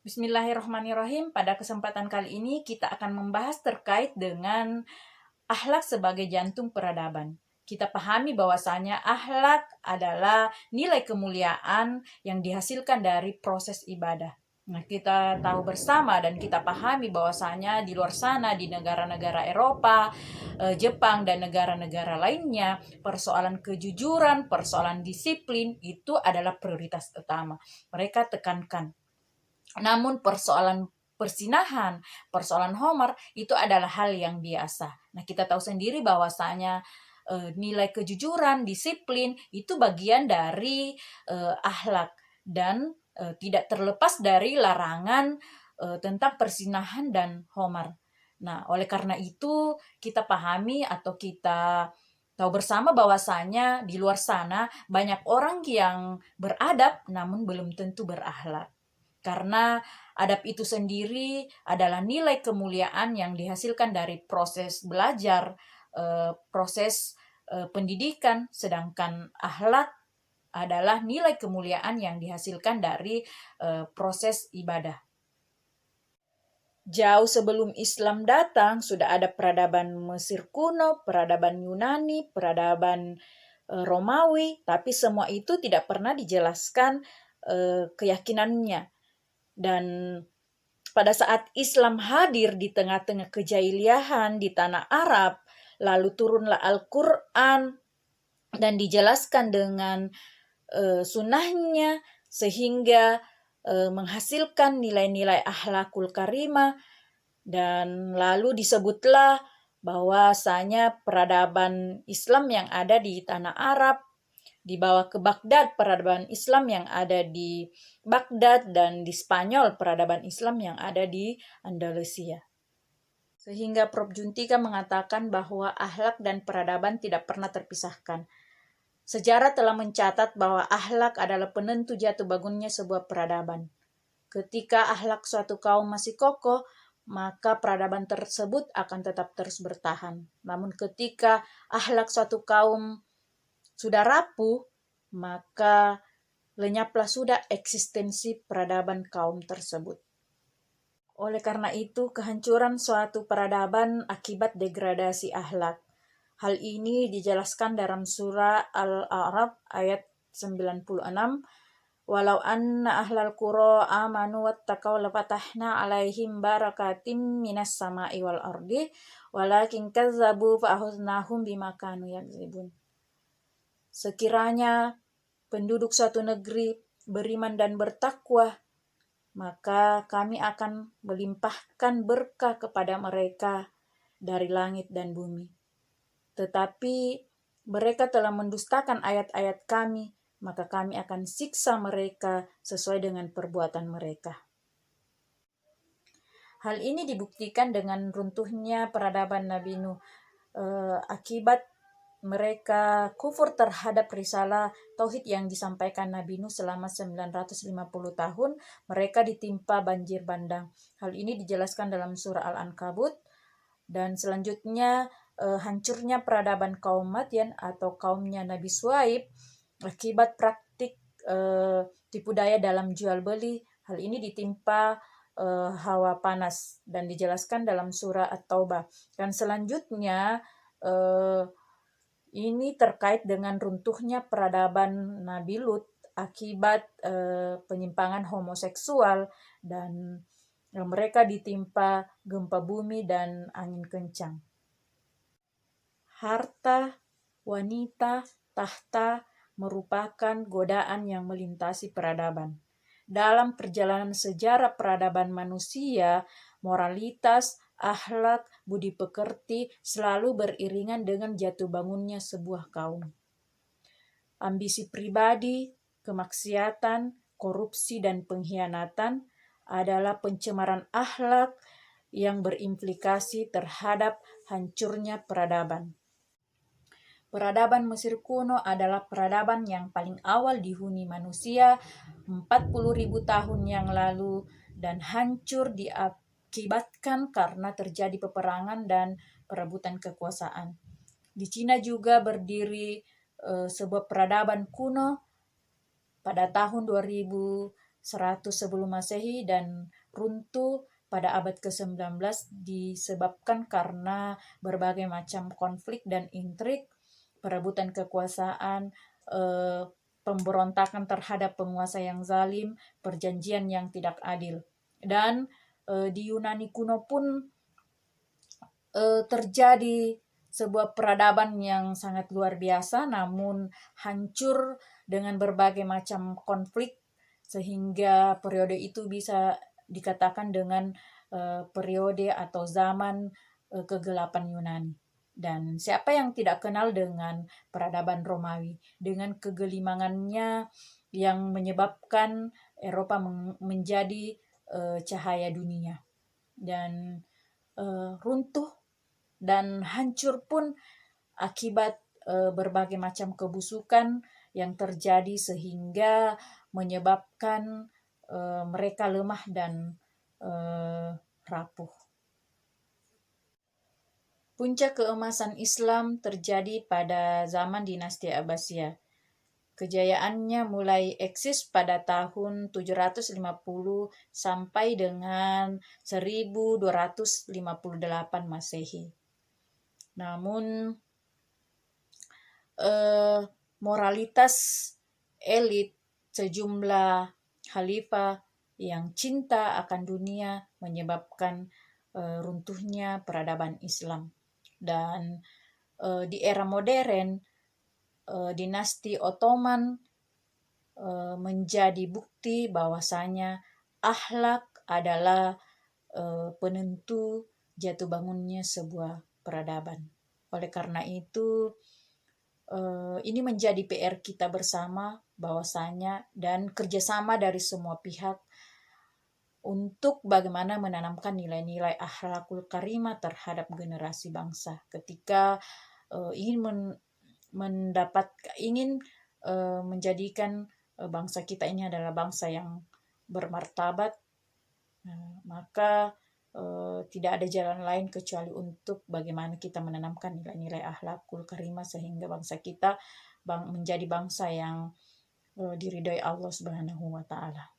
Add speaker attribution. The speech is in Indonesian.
Speaker 1: Bismillahirrahmanirrahim. Pada kesempatan kali ini kita akan membahas terkait dengan akhlak sebagai jantung peradaban. Kita pahami bahwasanya akhlak adalah nilai kemuliaan yang dihasilkan dari proses ibadah. Nah, kita tahu bersama dan kita pahami bahwasanya di luar sana, di negara-negara Eropa, Jepang, dan negara-negara lainnya, persoalan kejujuran, persoalan disiplin itu adalah prioritas utama. Mereka tekankan. Namun persoalan persinahan, persoalan homer itu adalah hal yang biasa. Nah, kita tahu sendiri bahwasanya nilai kejujuran, disiplin itu bagian dari akhlak dan tidak terlepas dari larangan tentang persinahan dan homer. Nah, oleh karena itu kita pahami atau kita tahu bersama bahwasanya di luar sana banyak orang yang beradab namun belum tentu berakhlak. Karena adab itu sendiri adalah nilai kemuliaan yang dihasilkan dari proses belajar, proses pendidikan, sedangkan akhlak adalah nilai kemuliaan yang dihasilkan dari proses ibadah. Jauh sebelum Islam datang, sudah ada peradaban Mesir kuno, peradaban Yunani, peradaban Romawi, tapi semua itu tidak pernah dijelaskan keyakinannya. Dan pada saat Islam hadir di tengah-tengah kejailiahan di tanah Arab, lalu turunlah Al-Quran dan dijelaskan dengan sunnahnya sehingga menghasilkan nilai-nilai akhlakul karimah, dan lalu disebutlah bahwasanya peradaban Islam yang ada di tanah Arab dibawa ke Baghdad, peradaban Islam yang ada di Baghdad, dan di Spanyol peradaban Islam yang ada di Andalusia. Sehingga Prof. Juntika mengatakan bahwa akhlak dan peradaban tidak pernah terpisahkan. Sejarah telah mencatat bahwa akhlak adalah penentu jatuh bangunnya sebuah peradaban. Ketika akhlak suatu kaum masih kokoh, maka peradaban tersebut akan tetap terus bertahan. Namun ketika akhlak suatu kaum sudah rapuh, maka lenyaplah sudah eksistensi peradaban kaum tersebut. Oleh karena itu, kehancuran suatu peradaban akibat degradasi akhlak. Hal ini dijelaskan dalam surah Al-A'raf ayat 96. Walau anna ahlal qura amanu wattaqaw lafatahna alaihim barakatim minas sama'i wal ardi walakin kazzabu fa akhadnahum bima kanu yakzibun. Sekiranya penduduk suatu negeri beriman dan bertakwa, maka kami akan melimpahkan berkah kepada mereka dari langit dan bumi. Tetapi mereka telah mendustakan ayat-ayat kami, maka kami akan siksa mereka sesuai dengan perbuatan mereka. Hal ini dibuktikan dengan runtuhnya peradaban Nabi Nuh akibat mereka kufur terhadap risalah tauhid yang disampaikan Nabi Nuh selama 950 tahun. Mereka ditimpa banjir bandang. Hal ini dijelaskan dalam surah Al-Ankabut. Dan selanjutnya hancurnya peradaban kaum Madyan atau kaumnya Nabi Shuaib akibat praktik tipu daya dalam jual beli. Hal ini ditimpa hawa panas dan dijelaskan dalam surah At-Taubah. Dan selanjutnya ini terkait dengan runtuhnya peradaban Nabi Lut akibat penyimpangan homoseksual, dan mereka ditimpa gempa bumi dan angin kencang. Harta, wanita, tahta merupakan godaan yang melintasi peradaban. Dalam perjalanan sejarah peradaban manusia, moralitas, akhlak, budi pekerti selalu beriringan dengan jatuh bangunnya sebuah kaum. Ambisi pribadi, kemaksiatan, korupsi, dan pengkhianatan adalah pencemaran akhlak yang berimplikasi terhadap hancurnya peradaban. Peradaban Mesir kuno adalah peradaban yang paling awal dihuni manusia 40.000 tahun yang lalu dan hancur diakibatkan karena terjadi peperangan dan perebutan kekuasaan. Di Cina juga berdiri sebuah peradaban kuno pada tahun 2000 100 sebelum Masehi dan runtuh pada abad ke-19 disebabkan karena berbagai macam konflik dan intrik, perebutan kekuasaan, pemberontakan terhadap penguasa yang zalim, perjanjian yang tidak adil. Dan di Yunani kuno pun terjadi sebuah peradaban yang sangat luar biasa, namun hancur dengan berbagai macam konflik, sehingga periode itu bisa dikatakan dengan periode atau zaman kegelapan Yunani. Dan siapa yang tidak kenal dengan peradaban Romawi, dengan kegelimangannya yang menyebabkan Eropa menjadi cahaya dunia. Dan runtuh dan hancur pun akibat berbagai macam kebusukan yang terjadi, sehingga menyebabkan mereka lemah dan rapuh. Puncak keemasan Islam terjadi pada zaman dinasti Abbasiyah. Kejayaannya mulai eksis pada tahun 750 sampai dengan 1258 Masehi. Namun moralitas elit sejumlah khalifah yang cinta akan dunia menyebabkan runtuhnya peradaban Islam. Dan di era modern, dinasti Ottoman menjadi bukti bahwasanya akhlak adalah penentu jatuh bangunnya sebuah peradaban. Oleh karena itu, ini menjadi PR kita bersama bahwasanya dan kerjasama dari semua pihak untuk bagaimana menanamkan nilai-nilai akhlakul karimah terhadap generasi bangsa. Ketika ingin menjadikan bangsa kita ini adalah bangsa yang bermartabat, maka tidak ada jalan lain kecuali untuk bagaimana kita menanamkan nilai-nilai akhlakul karimah sehingga bangsa kita menjadi bangsa yang diridhoi Allah Subhanahu wa taala.